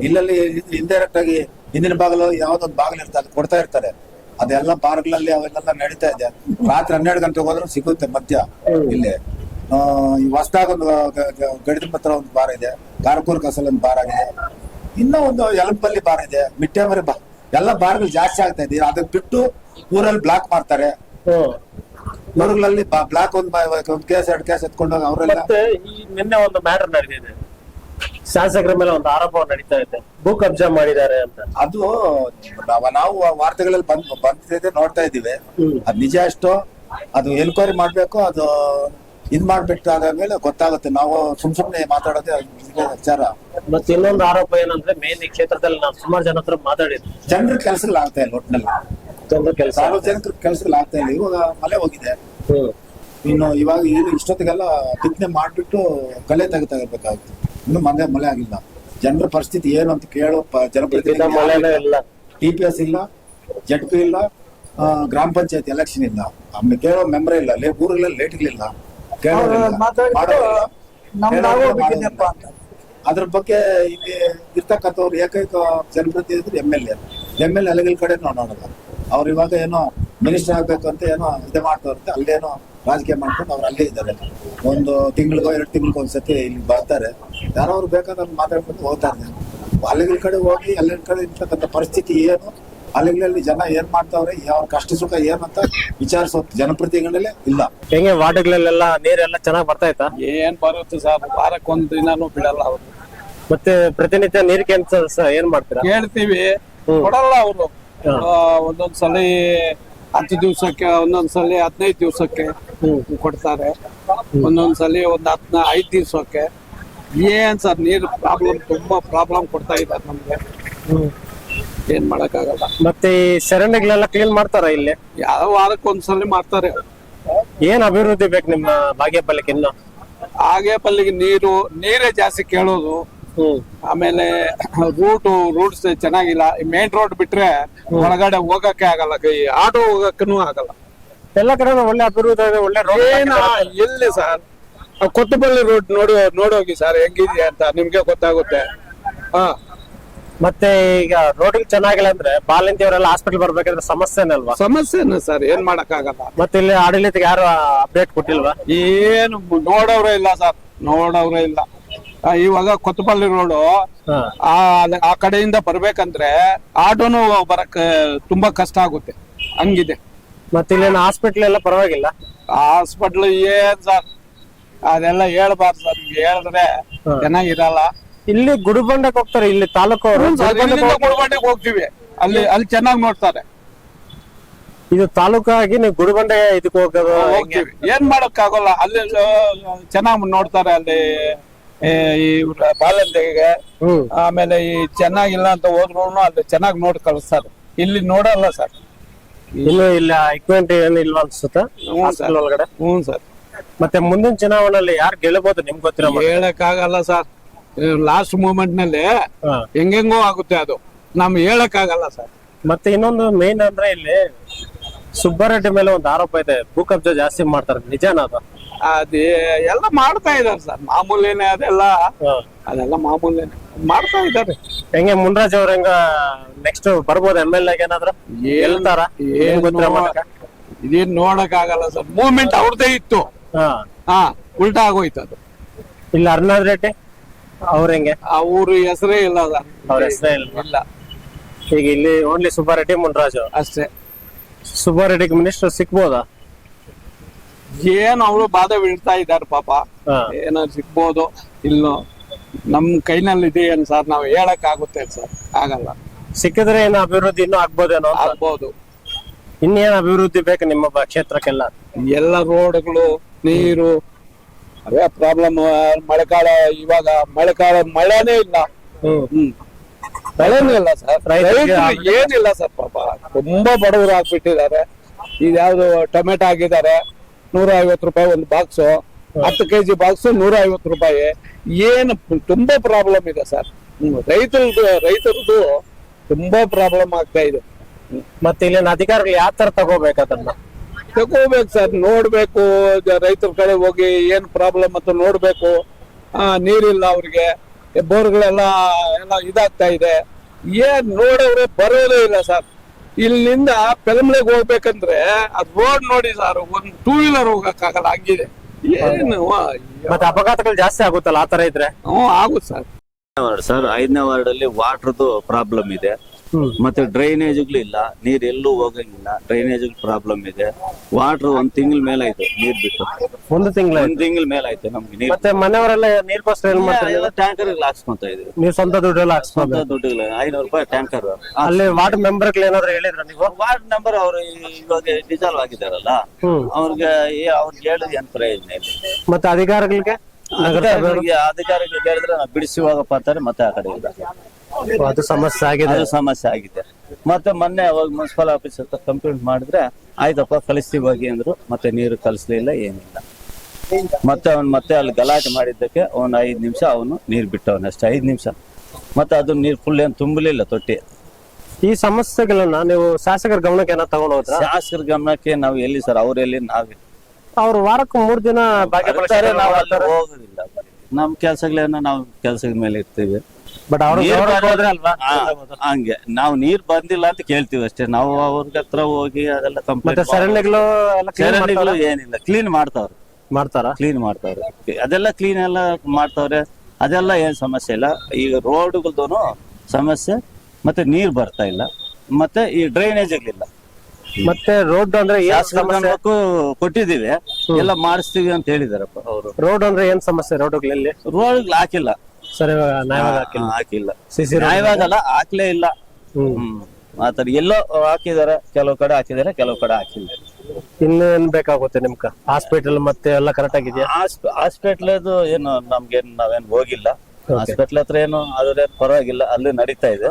ಇಲ್ಲಲ್ಲಿ ಇಂಡೈರೆಕ್ಟ್ ಆಗಿ ಹಿಂದಿನ ಬಾಗಿಲು ಯಾವ್ದೊಂದು ಬಾಗಿಲು ಇರ್ತಾರೆ ಕೊಡ್ತಾ ಇರ್ತಾರೆ. ಅದೆಲ್ಲ ಬಾರ್ಗಳಲ್ಲಿ ಅವೆಲ್ಲ ನಡೀತಾ ಇದೆ. ರಾತ್ರಿ 12 ಗಂಟೆಗೆ ಹೋದ್ರೆ ಸಿಗುತ್ತೆ ಮಧ್ಯ. ಇಲ್ಲಿ ಈ ಹೊಸದಾಗ ಒಂದು ಗಡಿದ ಪತ್ರ ಒಂದು ಬಾರ್ ಇದೆ, ಕಾರ್ಕೂರ್ ಕಸಲ್ ಒಂದು ಬಾರ್ ಆಗಿದೆ, ಇನ್ನೂ ಒಂದು ಯಲಂಪಲ್ಲಿ ಬಾರ್ ಇದೆ, ಮಿಟ್ಟೆಮರಿ ಬಾರ್. ಎಲ್ಲ ಬಾರ್ಗಳು ಜಾಸ್ತಿ ಆಗ್ತಾ ಇದೆ. ಅದಕ್ಕೆ ಬಿಟ್ಟು ಊರಲ್ಲಿ ಬ್ಲಾಕ್ ಮಾಡ್ತಾರೆ. ಊರುಗಳಲ್ಲಿ ಬ್ಲಾಕ್ ಒಂದು ಕೇಸ್ 2 ಕೇಸ್ ಎತ್ಕೊಂಡಾಗ ಅವರೆಲ್ಲ. ಮತ್ತೆ ಈ ನಿನ್ನೆ ಒಂದು ಮ್ಯಾಟರ್ ನಡೆದಿದೆ, ಶಾಸಕರ ಮೇಲೆ ಒಂದು ಆರೋಪ ನಡೀತಾ ಇದೆ, ಭೂ ಕಬ್ಜಾ ಮಾಡಿದ್ದಾರೆ ಅಂತ. ಅದು ನಾವು ವಾರ್ತೆಗಳಲ್ಲಿ ಬಂದಿದೆ ನೋಡ್ತಾ ಇದೀವಿ. ಅದ್ ನಿಜ ಅಷ್ಟು ಅದು ಎನ್ಕ್ವೈರಿ ಮಾಡ್ಬೇಕು. ಅದು ಇದ್ ಮಾಡ್ಬಿಟ್ಟು ಆದ್ಮೇಲೆ ಗೊತ್ತಾಗುತ್ತೆ. ನಾವು ಸುಮ್ನೆ ಮಾತಾಡೋದೇ ವಿಚಾರ. ಮತ್ತೆ ಇನ್ನೊಂದು ಆರೋಪ ಏನಂದ್ರೆ ಮೇನ್ ಈ ಕ್ಷೇತ್ರದಲ್ಲಿ ನಾವು ಸುಮಾರು ಜನ ಹತ್ರ ಮಾತಾಡಿದ್ವಿ, ಜನರ ಕೆಲಸಗಳು ಆಗ್ತಾ ಇಲ್ಲ. ಒಟ್ಟಿನಲ್ಲಿ ಕೆಲಸ ಸಾರ್ವಜನಿಕರ ಕೆಲಸಗಳು ಆಗ್ತಾ ಇಲ್ಲ. ಇವಾಗ ಮಳೆ ಹೋಗಿದೆ, ಇನ್ನು ಇವಾಗ ಇಷ್ಟೊತ್ತಿಗೆಲ್ಲ ಬಿತ್ತನೆ ಮಾಡ್ಬಿಟ್ಟು ಕಲೆ ತೆಗಿತಾ ಇರ್ಬೇಕಾಗುತ್ತೆ. ಇನ್ನು ಮಳೆ ಆಗಿಲ್ಲ. ಜನರ ಪರಿಸ್ಥಿತಿ ಏನು ಅಂತ ಕೇಳೋ ಜನಪ್ರತಿನಿಧಿ TPS ಇಲ್ಲ, ZP ಇಲ್ಲ, ಗ್ರಾಮ ಪಂಚಾಯತ್ ಎಲೆಕ್ಷನ್ ಇಲ್ಲ, ಆಮೇಲೆ ಕೇಳೋ ಮೆಂಬರ್ ಇಲ್ಲ, ಊರುಗಳಲ್ಲಿ ಲೇಟ್ಗಳಿಲ್ಲ, ಅದ್ರ ಬಗ್ಗೆ ಇಲ್ಲಿ ಇರ್ತಕ್ಕಂಥವ್ರು ಏಕೈಕ ಜನಪ್ರತಿನಿಧಿ MLA ಅಲೆಗಳ ಕಡೆ ನೋಡೋಣ. ಅವ್ರು ಇವಾಗ ಏನೋ ಮಿನಿಸ್ಟರ್ ಆಗ್ಬೇಕು ಅಂತ ಏನೋ ಇದು ಮಾಡ್ತಾರಂತೆ. ಅಲ್ಲೇನೋ ರಾಜಕೀಯ ಮಾಡ್ಕೊಂಡು ಅವ್ರು ಅಲ್ಲೇ ಇದ್ದಾರೆ. ಒಂದು ತಿಂಗಳಿಗೋ 2 ತಿಂಗಳಿಗೋ ಒಂದ್ಸತಿ ಇಲ್ಲಿ ಬರ್ತಾರೆ. ಯಾರೋ ಅವ್ರು ಬೇಕಾದ್ರೆ ಮಾತಾಡ್ಕೊಂಡು ಹೋಗ್ತಾರೆ. ಅಲೆಗಳ ಕಡೆ ಹೋಗಿ ಅಲ್ಲಿನ ಕಡೆ ಇರ್ತಕ್ಕಂಥ ಪರಿಸ್ಥಿತಿ ಏನು, ಅಲ್ಲಿಗಳಲ್ಲಿ ಜನ ಏನ್ ಮಾಡ್ತಾವ್ರೆ, ಯಾವ ಕಷ್ಟ ಸುಖ ಏನಂತ ವಿಚಾರಿಸೋ ಜನಪ್ರತಿನಿಧಿಗಳೇ ಇಲ್ಲ. ಹೆಂಗೆ ವಾರ್ಡ್ಗಳಲ್ಲೆಲ್ಲ ನೀರೆಲ್ಲ ಚೆನ್ನಾಗಿ ಬರ್ತಾ ಇತ್ತಾ? ಏನ್ ಬರುತ್ತೆ ಸರ್, ವಾರಕ್ಕೆ 1 ದಿನಾನು ಬಿಡಲ್ಲ ಅವ್ರು. ಮತ್ತೆ ಪ್ರತಿನಿತ್ಯ ನೀರ್ ಕೆಲಸ ಏನ್ ಮಾಡ್ತೀರಾ? ಕೇಳ್ತೀವಿ, ಕೊಡಲ್ಲ ಅವರು. ಒಂದೊಂದ್ಸಲಿ 10 ದಿವಸಕ್ಕೆ, ಒಂದೊಂದ್ಸಲಿ 15 ದಿವಸಕ್ಕೆ ಕೊಡ್ತಾರೆ, ಒಂದೊಂದ್ಸಲಿ 5 ದಿವಸಕ್ಕೆ. ಏನ್ ಸರ್ ನೀರ್ ಪ್ರಾಬ್ಲಮ್, ತುಂಬಾ ಪ್ರಾಬ್ಲಮ್ ಕೊಡ್ತಾ ಇದ್ದಾರೆ ನಮ್ಗೆ. ಏನ್ ಮಾಡಕ್ಕಾಗಲ್ಲ. ಮತ್ತೆ ಈ ಚರಂಡಿಗಳೆಲ್ಲ ಕ್ಲೀನ್ ಮಾಡ್ತಾರ ಇಲ್ಲಿ? ಯಾವ ವಾರಕ್ಕೆ ಒಂದ್ಸಲಿ ಮಾಡ್ತಾರೆ. ಏನ್ ಅಭಿವೃದ್ಧಿ ಬೇಕು ನಿಮ್ಮ ಬಾಗೇಪಲ್ಲಿಗೆ? ಇನ್ನು ಬಾಗೇಪಲ್ಲಿಗೆ ನೀರೇ ಜಾಸ್ತಿ ಕೇಳೋದು. ಆಮೇಲೆ ರೂಟ್ಸ್ ಚೆನ್ನಾಗಿಲ್ಲ. ಮೇನ್ ರೋಡ್ ಬಿಟ್ರೆ ಒಳಗಡೆ ಹೋಗಕ್ಕೆ ಆಗಲ್ಲ, ಆಟೋ ಹೋಗಕ್ಕೂ ಆಗಲ್ಲ. ಎಲ್ಲ ಕಡೆ ಒಳ್ಳೆ ಅಭಿವೃದ್ಧಿ ಇದೆ, ಒಳ್ಳೆ ರೋಡ್. ಎಲ್ಲಿ ಸರ್ ಕೊತ್ತಪಲ್ಲಿ ರೋಡ್ ನೋಡೋಗಿ ಸರ್ ಹೆಂಗಿದ್ಯಾ ಅಂತ ನಿಮ್ಗೆ ಗೊತ್ತಾಗುತ್ತೆ. ಮತ್ತೆ ಈಗ ರೋಡಿಗೆ ಚೆನ್ನಾಗಿಲ್ಲ ಅಂದ್ರೆ ಬಾಲಿಂತಿಯವರೆಲ್ಲ ಹಾಸ್ಪಿಟಲ್ ಬರ್ಬೇಕಾದ್ರೆ ಸಮಸ್ಯೆನೇ ಅಲ್ವಾ? ಸಮಸ್ಯೆನ ಸರ್, ಏನ್ ಮಾಡಕ್ ಆಗಲ್ಲ. ಮತ್ತೆ ಇಲ್ಲಿ ಆಡಳಿತಕ್ಕೆ ಯಾರು ಅಪ್ಡೇಟ್ ಕೊಟ್ಟಿಲ್ವಾ? ಏನು ನೋಡವ್ರೆ ಇಲ್ಲ ಸರ್, ನೋಡವ್ರೆ ಇಲ್ಲ. ಇವಾಗ ಕೊತ್ತಪಲ್ಲಿ ರೋಡು ಆ ಕಡೆಯಿಂದ ಬರ್ಬೇಕಂದ್ರೆ ಆಟೋನು ಬರಕ್ ತುಂಬಾ ಕಷ್ಟ ಆಗುತ್ತೆ. ಹಂಗಿದೆ. ಮತ್ತೆ ಇಲ್ಲೇನು ಹಾಸ್ಪಿಟ್ಲ್ ಎಲ್ಲ ಪರವಾಗಿಲ್ಲ? ಹಾಸ್ಪಿಟ್ಲ್ ಏನ್ ಸರ್ ಅದೆಲ್ಲ ಹೇಳ್ಬಾರ್ದು ಸರ್, ನಿಮ್ಗೆ ಹೇಳಿದ್ರೆ ಚೆನ್ನಾಗಿರಲ್ಲ. ಇಲ್ಲಿ ಗುಡಿಬಂಡಕ್ಕೆ ಹೋಗ್ತಾರೆ, ಇಲ್ಲಿ ತಾಲೂಕು ಅವರು ಗುಡಿಬಂಡೆಗೆ ಹೋಗ್ತೀವಿ, ಅಲ್ಲಿ ಚೆನ್ನಾಗಿ ನೋಡ್ತಾರೆ. ಇದು ತಾಲೂಕಾಗಿ ನೀವು ಗುಡಿಬಂಡೆ ಇದಕ್ಕೆ ಹೋಗೋದು ಹೋಗ್ತೀವಿ, ಏನ್ ಮಾಡಕ್ ಆಗೋಲ್ಲ, ಅಲ್ಲಿ ಚೆನ್ನಾಗಿ ನೋಡ್ತಾರೆ. ಅಲ್ಲಿ ಈ ಬಾಲಂತೆಗೆ ಆಮೇಲೆ ಈ ಚೆನ್ನಾಗಿಲ್ಲ ಅಂತ ಹೋದ್ರು ಅಲ್ಲಿ ಚೆನ್ನಾಗಿ ನೋಡಿ ಕಳಿಸ್ತಾರೆ. ಇಲ್ಲಿ ನೋಡಲ್ಲ ಸರ್. ಇನ್ನು ಇಲ್ಲ ಇಕ್ವಿಪ್ಮೆಂಟ್ ಏನು ಇಲ್ವಾ ಅನ್ಸುತ್ತಾ ಹಾಸ್ಪಿಟಲ್ ಒಳಗಡೆ? ಹ್ಞೂ ಸರ್. ಮತ್ತೆ ಮುಂದಿನ ಚುನಾವಣೆಯಲ್ಲಿ ಯಾರು ಗೆಲ್ಲಬಹುದು ನಿಮ್ಗೆ ಗೊತ್ತಿರೋ ಹೇಳಕ್ ಆಗಲ್ಲ ಸರ್. ಲಾಸ್ಟ್ ಮೂಮೆಂಟ್ ನಲ್ಲಿ ಹೆಂಗೆಂಗೋ ಆಗುತ್ತೆ, ಅದು ನಮ್ಗೆ ಹೇಳಕ್ ಆಗಲ್ಲ ಸರ್. ಮತ್ತೆ ಇನ್ನೊಂದು ಮೇನ್ ಅಂದ್ರೆ ಇಲ್ಲಿ ಸುಬ್ಬಾರೆಡ್ಡಿ ಮೇಲೆ ಒಂದು ಆರೋಪ ಇದೆ, ಭೂ ಕಬ್ಜಾ ಜಾಸ್ತಿ ಮಾಡ್ತಾರೆ, ನಿಜಾನ ಅದು? ಅದೇ ಎಲ್ಲ ಮಾಡ್ತಾ ಇದಾರೆ ಸರ್, ಮಾಮೂಲಿನೇ ಅದೆಲ್ಲ ಮಾಮೂಲಿನೇ ಮಾಡ್ತಾ ಇದ್ದಾರೆ. ಹೆಂಗೆ ಮುನ್ರಾಜ್ ಅವ್ರ ಹೆಂಗ ನೆಕ್ಸ್ಟ್ ಬರ್ಬೋದು MLA ಏನಾದ್ರು ಹೇಳ್ತಾರ? ಇದೇನ್ ನೋಡಕ್ ಆಗಲ್ಲ ಸರ್, ಮೂವ್ಮೆಂಟ್ ಅವ್ರದೇ ಇತ್ತು, ಉಲ್ಟಾ ಆಗೋಯ್ತು ಅದು. ಇಲ್ಲ ಅರ್ನಾಥ್ ರೆಡ್ಡಿ ಅವ್ರ ಹೆಂಗೆ? ಅವ್ರ ಹೆಸರೇ ಇಲ್ಲ ಸರ್, ಅವ್ರ ಹೆಸರೇ ಇಲ್ಲ. ಈಗ ಇಲ್ಲಿ ಓನ್ಲಿ ಸುಬ್ಬಾರೆಡ್ಡಿ ಮುನ್ರಾಜ್ ಅಷ್ಟೇ. ಸುಬ್ಬಾರೆಡ್ಡಿಗೆ ಮಿನಿಸ್ಟರ್ ಸಿಕ್ಬೋದಾ? ಏನ್ ಅವರು ಬಾಧೆ ಬೀಳ್ತಾ ಇದಾರೆ ಪಾಪ, ಏನಾದ್ರು ಸಿಗ್ಬೋದು ಇಲ್ಲೋ ನಮ್ ಕೈನಲ್ಲಿ ಇದೆ ಏನ್ ಸರ್, ನಾವ್ ಹೇಳಕ್ ಆಗುತ್ತೆ ಸರ್? ಆಗಲ್ಲ. ಸಿಕ್ಕಿದ್ರೆ ಏನು ಅಭಿವೃದ್ಧಿ ಇನ್ನೂ ಆಗ್ಬೋದೇನೋ? ಆಗ್ಬೋದು. ಇನ್ನೇನ್ ಅಭಿವೃದ್ಧಿ ಬೇಕು ನಿಮ್ಮ ಕ್ಷೇತ್ರಕ್ಕೆಲ್ಲ? ಎಲ್ಲ ರೋಡ್ಗಳು, ನೀರು, ಅವೇ ಪ್ರಾಬ್ಲಮ್. ಮಳೆಗಾಲ, ಇವಾಗ ಮಳೆನೇ ಇಲ್ಲ. ಮಳೆನೂ ಇಲ್ಲ ಸರ್, ಏನಿಲ್ಲ ಸರ್. ಪಾಪ ತುಂಬಾ ಬಡವರು ಆಗ್ಬಿಟ್ಟಿದ್ದಾರೆ. ಇದ್ಯಾವ್ದು ಟೊಮೆಟೊ ಹಾಕಿದ್ದಾರೆ 150 ರೂಪಾಯಿ ಒಂದು ಬಾಕ್ಸು, 10 kg ಬಾಕ್ಸ್ 150 ರೂಪಾಯಿ. ಏನು ತುಂಬಾ ಪ್ರಾಬ್ಲಮ್ ಇದೆ ಸರ್. ರೈತರದ್ದು ತುಂಬಾ ಪ್ರಾಬ್ಲಮ್ ಆಗ್ತಾ ಇದೆ. ಮತ್ತೆ ಇಲ್ಲಿನ ಅಧಿಕಾರಿಗಳು ಯಾವ ತರ ತಗೋಬೇಕು ಅದನ್ನ? ತಗೋಬೇಕು ಸರ್, ನೋಡ್ಬೇಕು, ರೈತರ ಕಡೆ ಹೋಗಿ ಏನ್ ಪ್ರಾಬ್ಲಮ್ ಅಂತ ನೋಡ್ಬೇಕು. ನೀರಿಲ್ಲ ಅವ್ರಿಗೆ, ಬೋರ್ಗಳೆಲ್ಲ ಇದಾಗ್ತಾ ಇದೆ. ಏನ್ ನೋಡವ್ರೆ ಬರೋದೇ ಇಲ್ಲ ಸರ್. ಇಲ್ಲಿಂದ ಪೆಲಂಬ್ಲೆಗೆ ಹೋಗ್ಬೇಕಂದ್ರೆ ಅದ್ ರೋಡ್ ನೋಡಿ ಸರ್, ಒಂದ್ 2 ವೀಲರ್ ಹೋಗಕ್ಕಾಗಲ್ಲ, ಹಂಗಿದೆ. ಏನು ಮತ್ತೆ ಅಪಘಾತಗಳು ಜಾಸ್ತಿ ಆಗುತ್ತಲ್ಲ ಆ ತರ ಇದ್ರೆ? ಆಗುತ್ತೆ ಸರ್. ಸರ್ 5ನೇ ವಾರ್ಡ್ ಅಲ್ಲಿ ವಾಟರ್ದು ಪ್ರಾಬ್ಲಮ್ ಇದೆ, ಮತ್ತೆ ಡ್ರೈನೇಜ್ಗಳು ಇಲ್ಲ, ನೀರ್ ಎಲ್ಲೂ ಹೋಗಂಗಿಲ್ಲ, ಡ್ರೈನೇಜ್ ಪ್ರಾಬ್ಲಮ್ ಇದೆ. ವಾಟರ್ 1 ತಿಂಗಳ ಮೇಲೆ ಆಯ್ತು ನೀರ್ ಬಿಟ್ಟು, 1 ತಿಂಗಳ ಮೇಲೆ ಆಯ್ತು ನಮ್ಗೆ ನೀರ್. ಮತ್ತೆ ಮನೆಯವರೆಲ್ಲ ನೀರ್ಗೋಸ್ಕರ ಏನ್ ಮಾಡ್ತಾರೆ? ಟ್ಯಾಂಕರ್ ಹಾಕ್ಸ್ಕೊಂತ ಇದೀವಿ. ನೀವು ಸ್ವಂತ ದುಡ್ಡೆಲ್ಲ ಹಾಕ್ಸ್ಕೊಂಡು? ದುಡ್ಡುಗಳು 500 ರೂಪಾಯಿ ಟ್ಯಾಂಕರ್. ಅಲ್ಲಿ ವಾರ್ಡ್ ಮೆಂಬರ್ ಏನಾದ್ರು ಹೇಳಿದ್ರ ನೀವು? ವಾರ್ಡ್ ನಂಬರ್ ಅವ್ರು ಇವಾಗ ಡಿಸಾಲ್ವ್ ಆಗಿದಾರಲ್ಲ, ಅವ್ರಿಗೆ ಹೇಳಿದ್ರೆ ಏನ್ ಪ್ರಯೋಜನ ಇಲ್ಲ. ಮತ್ತೆ ಅಧಿಕಾರಿಗಳಿಗೆ ಅಧಿಕಾರಿಗಳಿಗೆ ಹೇಳಿದ್ರೆ ನಾವು ಬಿಡಿಸುವಾಗಪ್ಪ ಅಂತಾರೆ, ಮತ್ತೆ ಆ ಕಡೆ ಇಲ್ಲ. ಅದು ಸಮಸ್ಯೆ ಆಗಿದೆ. ಮತ್ತೆ ಮೊನ್ನೆ ಅವಾಗ ಮುನ್ಸಿಪಲ್ ಆಫೀಸ್ ಹತ್ರ ಕಂಪ್ಲೇಂಟ್ ಮಾಡಿದ್ರೆ ಆಯ್ತಪ್ಪ ಕಳಿಸ್ತೀವಿ ಹೋಗಿ ಅಂದ್ರು, ಮತ್ತೆ ನೀರು ಕಳಿಸ್ಲಿಲ್ಲ, ಏನಿಲ್ಲ. ಮತ್ತೆ ಅಲ್ಲಿ ಗಲಾಟೆ ಮಾಡಿದ್ದಕ್ಕೆ 5 ನಿಮಿಷ ಅವನು ನೀರ್ ಬಿಟ್ಟವನಷ್ಟೇ, 5 ನಿಮಿಷ. ಮತ್ತೆ ಅದು ನೀರ್ ಫುಲ್ ಏನ್ ತುಂಬಲಿಲ್ಲ ತೊಟ್ಟಿ. ಈ ಸಮಸ್ಯೆಗಳನ್ನ ನೀವು ಶಾಸಕರ ಗಮನಕ್ಕೆ ಏನೋ ತಗೊಂಡು ಹೋದ್ರ? ಶಾಸಕರ ಗಮನಕ್ಕೆ ನಾವು ಎಲ್ಲಿ ಸರ್, ಅವ್ರೆಲ್ಲಿ ನಾವೇ. ಅವ್ರು ವಾರಕ್ಕೆ 3 ದಿನ ಬರ್ತಾರೆ, ನಾವು ಅಲ್ಲಿ ಹೋಗೋದಿಲ್ಲ. ನಮ್ ಕೆಲ್ಸಗಳೇನೋ ನಾವು ಕೆಲ್ಸದ ಮೇಲೆ ಇರ್ತೀವಿ. ಬಟ್ ಹಂಗೆ ನಾವು ನೀರ್ ಬಂದಿಲ್ಲ ಅಂತ ಕೇಳ್ತೀವಿ ಅಷ್ಟೇ. ನಾವು ಅವ್ರ ಹತ್ರ ಹೋಗಿ ಅದೆಲ್ಲ ಮತ್ತೆ ಚರಂಡಿಗಳು ಏನಿಲ್ಲ, ಕ್ಲೀನ್ ಮಾಡ್ತಾವ್ರೆ, ಕ್ಲೀನ್ ಮಾಡ್ತಾವ್ರೆ, ಅದೆಲ್ಲ ಕ್ಲೀನ್ ಎಲ್ಲ ಮಾಡ್ತಾವ್ರೆ. ಅದೆಲ್ಲ ಏನ್ ಸಮಸ್ಯೆ ಇಲ್ಲ. ಈಗ ರೋಡ್ಗಳದ್ದು ಸಮಸ್ಯೆ, ಮತ್ತೆ ನೀರ್ ಬರ್ತಾ ಇಲ್ಲ, ಮತ್ತೆ ಈ ಡ್ರೈನೇಜ್ಗಳಿಲ್ಲ. ಮತ್ತೆ ರೋಡ್ ಅಂದ್ರೆ ಕೊಟ್ಟಿದೀವಿ, ಎಲ್ಲ ಮಾಡಿಸ್ತೀವಿ ಅಂತ ಹೇಳಿದಾರಪ್ಪ ಅವರು. ರೋಡ್ ಅಂದ್ರೆ ಏನ್ ಸಮಸ್ಯೆ? ರೋಡ್ಗಳಲ್ಲಿ ಹಾಕಿಲ್ಲ ಸರಿ, ಹಾಕಿಲ್ಲ, ನ್ಯಾಯವಾಗಲ್ಲ, ಹಾಕ್ಲೇ ಇಲ್ಲ. ಆತರ ಎಲ್ಲೋ ಹಾಕಿದಾರೆ, ಕೆಲವು ಕಡೆ ಹಾಕಿದಾರೆ, ಕೆಲವು ಕಡೆ ಹಾಕಿಲ್ಲ. ಇನ್ನೇನ್ ಬೇಕಾಗುತ್ತೆ ನಿಮ್ಗೆ? ಹಾಸ್ಪಿಟಲ್ ಮತ್ತೆ ಎಲ್ಲ ಕರೆಕ್ಟ್ ಆಗಿದೆಯಾ? ಹಾಸ್ಪಿಟಲ್ ಏನು ನಮ್ಗೇನು ನಾವೇನ್ ಹೋಗಿಲ್ಲ. ಹಾಸ್ಪಿಟಲ್ ಹತ್ರ ಏನು ಅದ್ರ ಪರವಾಗಿಲ್ಲ, ಅಲ್ಲಿ ನಡೀತಾ ಇದೆ.